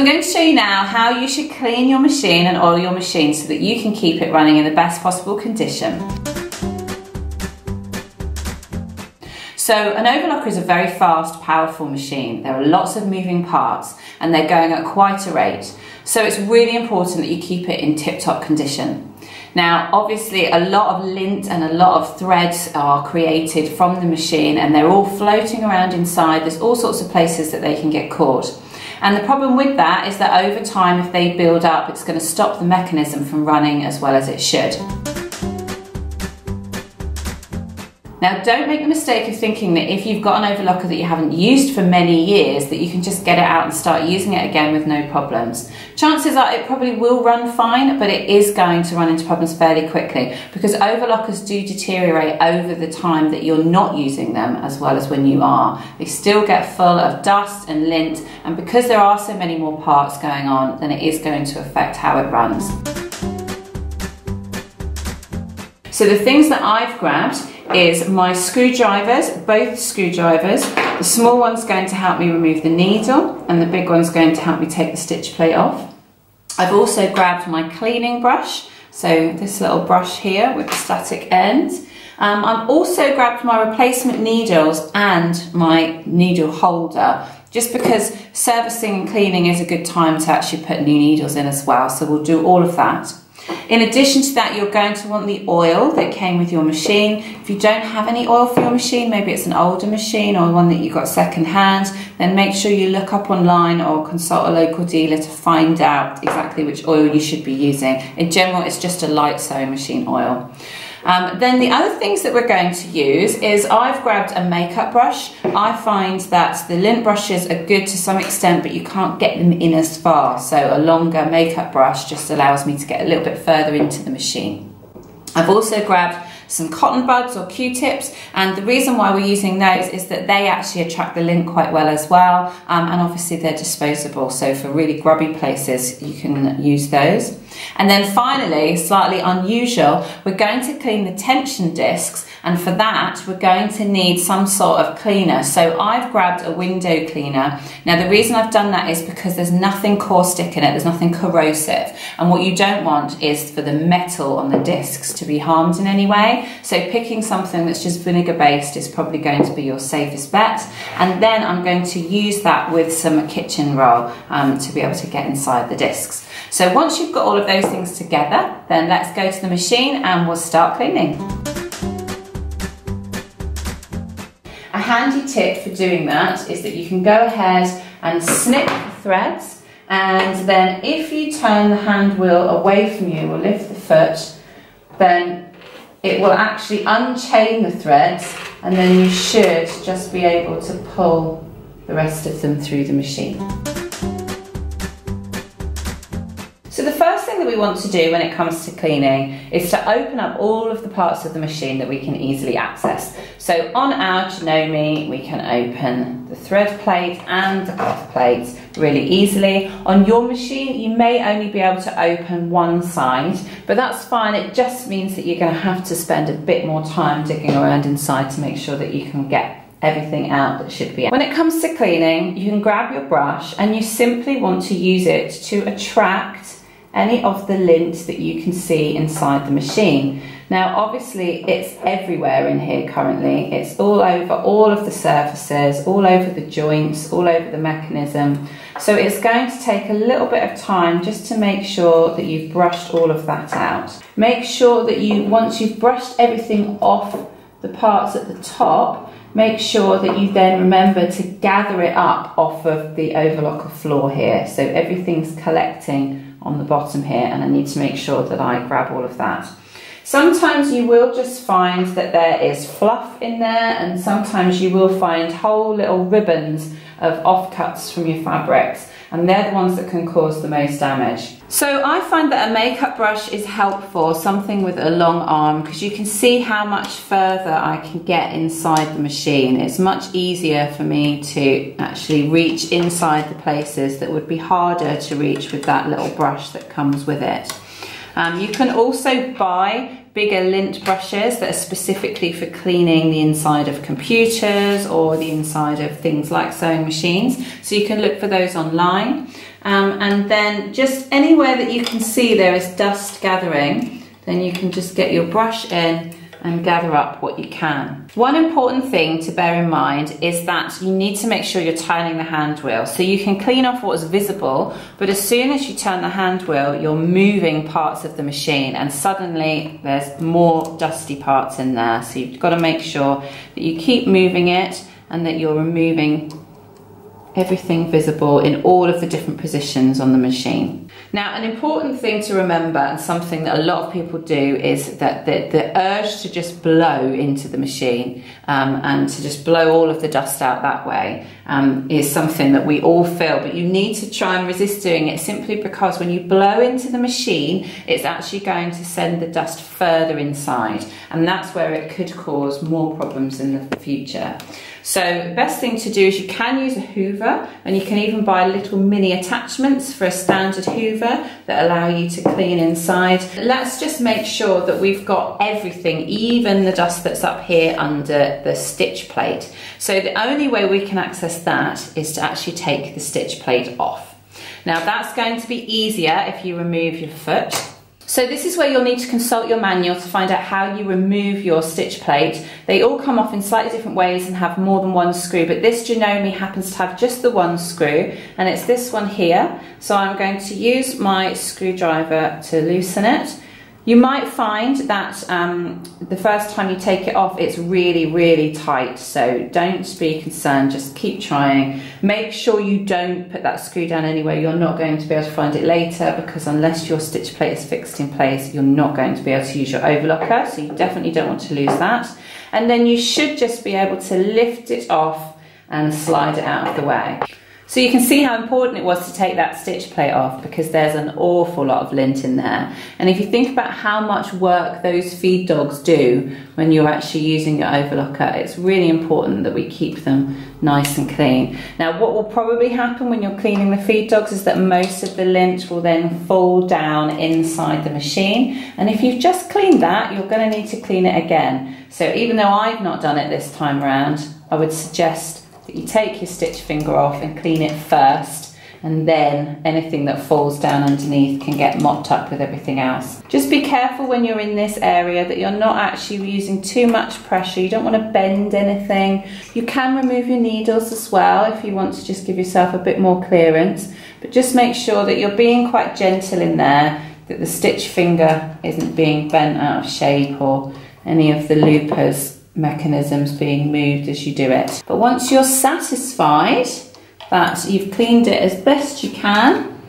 I'm going to show you now how you should clean your machine and oil your machine so that you can keep it running in the best possible condition. So an overlocker is a very fast, powerful machine. There are lots of moving parts and they're going at quite a rate. So it's really important that you keep it in tip-top condition. Now, obviously a lot of lint and a lot of threads are created from the machine and they're all floating around inside. There's all sorts of places that they can get caught. And the problem with that is that over time, if they build up, it's going to stop the mechanism from running as well as it should. Now, don't make the mistake of thinking that if you've got an overlocker that you haven't used for many years, that you can just get it out and start using it again with no problems. Chances are it probably will run fine, but it is going to run into problems fairly quickly because overlockers do deteriorate over the time that you're not using them as well as when you are. They still get full of dust and lint, and because there are so many more parts going on, then it is going to affect how it runs. So the things that I've grabbed is my screwdrivers, both screwdrivers. The small one's going to help me remove the needle and the big one's going to help me take the stitch plate off. I've also grabbed my cleaning brush, so this little brush here with the static end. I've also grabbed my replacement needles and my needle holder, just because servicing and cleaning is a good time to actually put new needles in as well, so we'll do all of that. In addition to that, you're going to want the oil that came with your machine. If you don't have any oil for your machine, maybe it's an older machine or one that you got second hand, then make sure you look up online or consult a local dealer to find out exactly which oil you should be using. In general, it's just a light sewing machine oil. Then the other things that we're going to use is I've grabbed a makeup brush. I find that the lint brushes are good to some extent, but you can't get them in as far. So a longer makeup brush just allows me to get a little bit further into the machine. I've also grabbed some cotton buds or Q-tips, and the reason why we're using those is that they actually attract the lint quite well as well, and obviously they're disposable, so for really grubby places you can use those. And then finally, slightly unusual, we're going to clean the tension discs, and for that we're going to need some sort of cleaner. So I've grabbed a window cleaner. Now the reason I've done that is because there's nothing caustic in it, there's nothing corrosive, and what you don't want is for the metal on the discs to be harmed in any way. So picking something that's just vinegar based is probably going to be your safest bet. And then I'm going to use that with some kitchen roll to be able to get inside the discs. So once you've got all of those things together, then let's go to the machine and we'll start cleaning. A handy tip for doing that is that you can go ahead and snip the threads, and then if you turn the hand wheel away from you or lift the foot, then it will actually unchain the threads, and then you should just be able to pull the rest of them through the machine. So the first thing that we want to do when it comes to cleaning is to open up all of the parts of the machine that we can easily access. So on our Janome, we can open the thread plate and the cuff plate really easily. On your machine, you may only be able to open one side, but that's fine. It just means that you're going to have to spend a bit more time digging around inside to make sure that you can get everything out that should be out. When it comes to cleaning, you can grab your brush and you simply want to use it to attract any of the lint that you can see inside the machine. Now obviously it's everywhere in here currently. It's all over all of the surfaces, all over the joints, all over the mechanism. So it's going to take a little bit of time just to make sure that you've brushed all of that out. Make sure that once you've brushed everything off the parts at the top, make sure that you then remember to gather it up off of the overlocker floor here. So everything's collecting on the bottom here, and I need to make sure that I grab all of that. Sometimes you will just find that there is fluff in there, and sometimes you will find whole little ribbons of offcuts from your fabrics, and they're the ones that can cause the most damage. So I find that a makeup brush is helpful, something with a long arm, because you can see how much further I can get inside the machine. It's much easier for me to actually reach inside the places that would be harder to reach with that little brush that comes with it. You can also buy bigger lint brushes that are specifically for cleaning the inside of computers or the inside of things like sewing machines. So you can look for those online. And then just anywhere that you can see there is dust gathering, then you can just get your brush in and gather up what you can. One important thing to bear in mind is that you need to make sure you're turning the hand wheel. So you can clean off what's visible, but as soon as you turn the hand wheel, you're moving parts of the machine and suddenly there's more dusty parts in there. So you've got to make sure that you keep moving it and that you're removing everything visible in all of the different positions on the machine. Now, an important thing to remember, and something that a lot of people do, is that the urge to just blow into the machine and to just blow all of the dust out that way is something that we all feel, but you need to try and resist doing it, simply because when you blow into the machine, it's actually going to send the dust further inside, and that's where it could cause more problems in the future. So the best thing to do is you can use a hoover, and you can even buy little mini attachments for a standard hoover that allow you to clean inside. Let's just make sure that we've got everything, even the dust that's up here under the stitch plate. So the only way we can access that is to actually take the stitch plate off. Now that's going to be easier if you remove your foot. So this is where you'll need to consult your manual to find out how you remove your stitch plate. They all come off in slightly different ways and have more than one screw, but this Janome happens to have just the one screw, and it's this one here. So I'm going to use my screwdriver to loosen it. You might find that the first time you take it off, it's really, really tight. So don't be concerned, just keep trying. Make sure you don't put that screw down anywhere you're not going to be able to find it later, because unless your stitch plate is fixed in place, you're not going to be able to use your overlocker. So you definitely don't want to lose that. And then you should just be able to lift it off and slide it out of the way. So you can see how important it was to take that stitch plate off, because there's an awful lot of lint in there. And if you think about how much work those feed dogs do when you're actually using your overlocker, it's really important that we keep them nice and clean. Now, what will probably happen when you're cleaning the feed dogs is that most of the lint will then fall down inside the machine. And if you've just cleaned that, you're going to need to clean it again. So even though I've not done it this time around, I would suggest that you take your stitch finger off and clean it first, and then anything that falls down underneath can get mopped up with everything else. Just be careful when you're in this area that you're not actually using too much pressure. You don't want to bend anything. You can remove your needles as well if you want to just give yourself a bit more clearance, but just make sure that you're being quite gentle in there, that the stitch finger isn't being bent out of shape or any of the loopers mechanisms being moved as you do it. But once you're satisfied that you've cleaned it as best you can,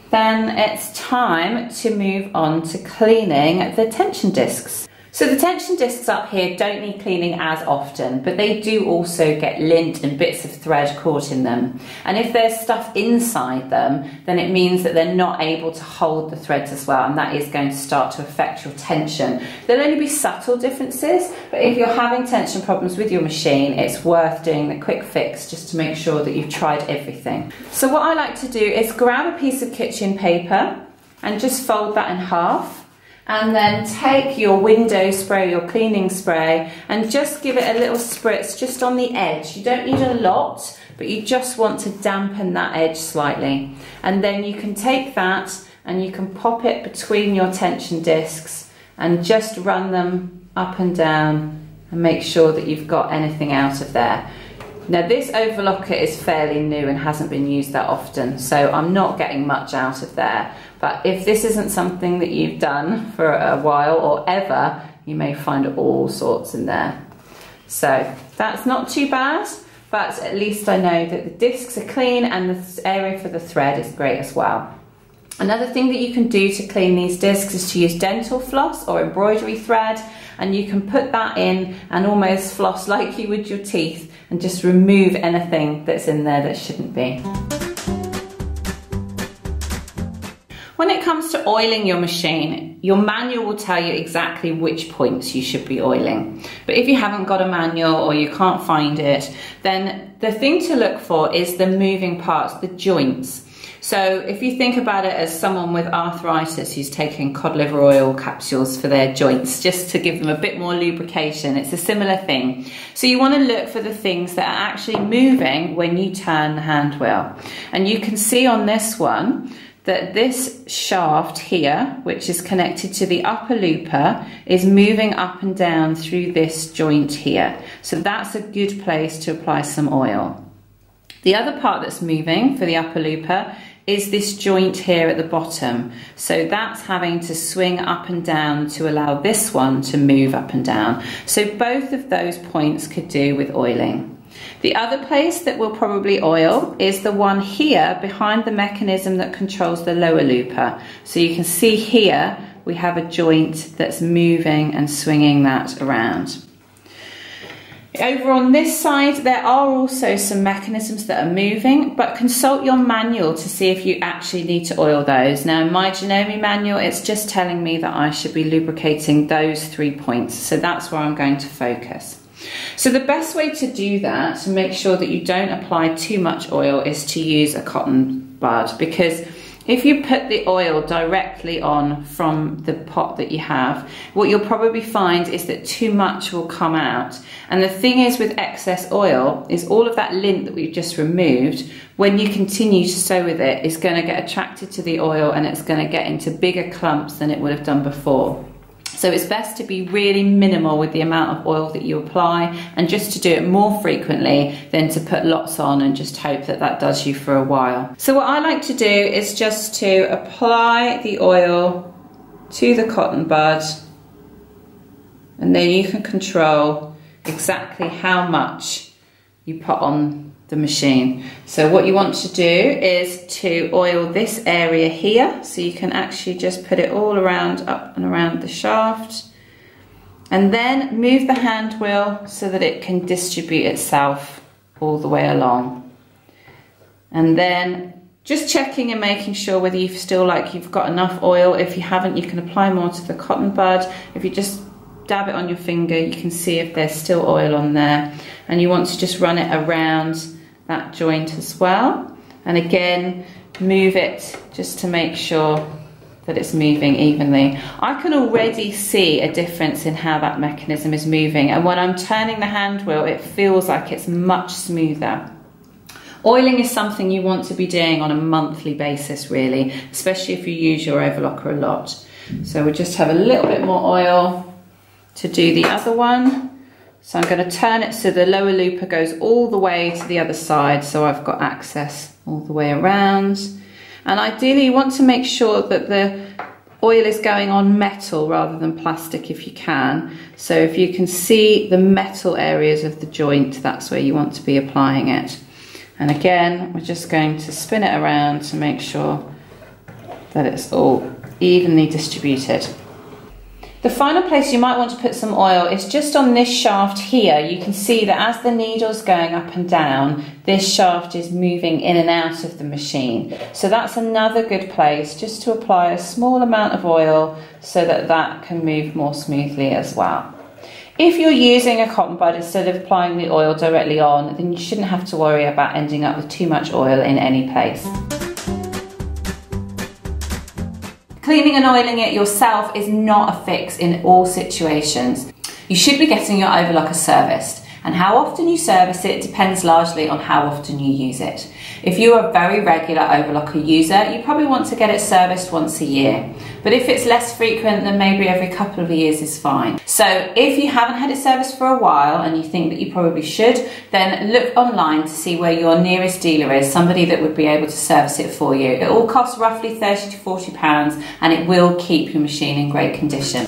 then it's time to move on to cleaning the tension discs. So the tension discs up here don't need cleaning as often, but they do also get lint and bits of thread caught in them. And if there's stuff inside them, then it means that they're not able to hold the threads as well, and that is going to start to affect your tension. There'll only be subtle differences, but if you're having tension problems with your machine, it's worth doing the quick fix just to make sure that you've tried everything. So what I like to do is grab a piece of kitchen paper and just fold that in half, and then take your window spray, your cleaning spray, and just give it a little spritz just on the edge. You don't need a lot, but you just want to dampen that edge slightly. And then you can take that and you can pop it between your tension discs and just run them up and down and make sure that you've got anything out of there. Now this overlocker is fairly new and hasn't been used that often, so I'm not getting much out of there. But if this isn't something that you've done for a while or ever, you may find all sorts in there. So that's not too bad, but at least I know that the discs are clean and the area for the thread is great as well. Another thing that you can do to clean these discs is to use dental floss or embroidery thread, and you can put that in and almost floss like you would your teeth and just remove anything that's in there that shouldn't be. When it comes to oiling your machine, your manual will tell you exactly which points you should be oiling. But if you haven't got a manual or you can't find it, then the thing to look for is the moving parts, the joints. So if you think about it as someone with arthritis who's taking cod liver oil capsules for their joints just to give them a bit more lubrication, it's a similar thing. So you want to look for the things that are actually moving when you turn the hand wheel. And you can see on this one that this shaft here, which is connected to the upper looper, is moving up and down through this joint here. So that's a good place to apply some oil. The other part that's moving for the upper looper is this joint here at the bottom. So that's having to swing up and down to allow this one to move up and down. So both of those points could do with oiling. The other place that we'll probably oil is the one here behind the mechanism that controls the lower looper. So you can see here we have a joint that's moving and swinging that around. Over on this side, there are also some mechanisms that are moving, but consult your manual to see if you actually need to oil those. Now, in my Janome manual, it's just telling me that I should be lubricating those 3 points. So that's where I'm going to focus. So the best way to do that, to make sure that you don't apply too much oil, is to use a cotton bud, because if you put the oil directly on from the pot that you have, what you'll probably find is that too much will come out. And the thing is with excess oil is all of that lint that we've just removed, when you continue to sew with it, is going to get attracted to the oil and it's going to get into bigger clumps than it would have done before. So it's best to be really minimal with the amount of oil that you apply, and just to do it more frequently than to put lots on and just hope that that does you for a while. So what I like to do is just to apply the oil to the cotton bud, and then you can control exactly how much you put on the machine. So what you want to do is to oil this area here, so you can actually just put it all around, up and around the shaft, and then move the hand wheel so that it can distribute itself all the way along. And then just checking and making sure whether you feel like you've got enough oil. If you haven't, you can apply more to the cotton bud. If you just dab it on your finger, you can see if there's still oil on there, and you want to just run it around that joint as well, and again move it just to make sure that it's moving evenly. I can already see a difference in how that mechanism is moving, and when I'm turning the hand wheel it feels like it's much smoother. Oiling is something you want to be doing on a monthly basis really, especially if you use your overlocker a lot. So we'll just have a little bit more oil to do the other one. So I'm going to turn it so the lower looper goes all the way to the other side, so I've got access all the way around. And ideally you want to make sure that the oil is going on metal rather than plastic if you can. So if you can see the metal areas of the joint, that's where you want to be applying it. And again, we're just going to spin it around to make sure that it's all evenly distributed. The final place you might want to put some oil is just on this shaft here. You can see that as the needle's going up and down, this shaft is moving in and out of the machine. So that's another good place just to apply a small amount of oil so that that can move more smoothly as well. If you're using a cotton bud instead of applying the oil directly on, then you shouldn't have to worry about ending up with too much oil in any place. Cleaning and oiling it yourself is not a fix in all situations. You should be getting your overlocker serviced, and how often you service it depends largely on how often you use it. If you're a very regular overlocker user, you probably want to get it serviced once a year. But if it's less frequent, then maybe every couple of years is fine. So if you haven't had it serviced for a while and you think that you probably should, then look online to see where your nearest dealer is, somebody that would be able to service it for you. It all costs roughly £30 to £40 and it will keep your machine in great condition.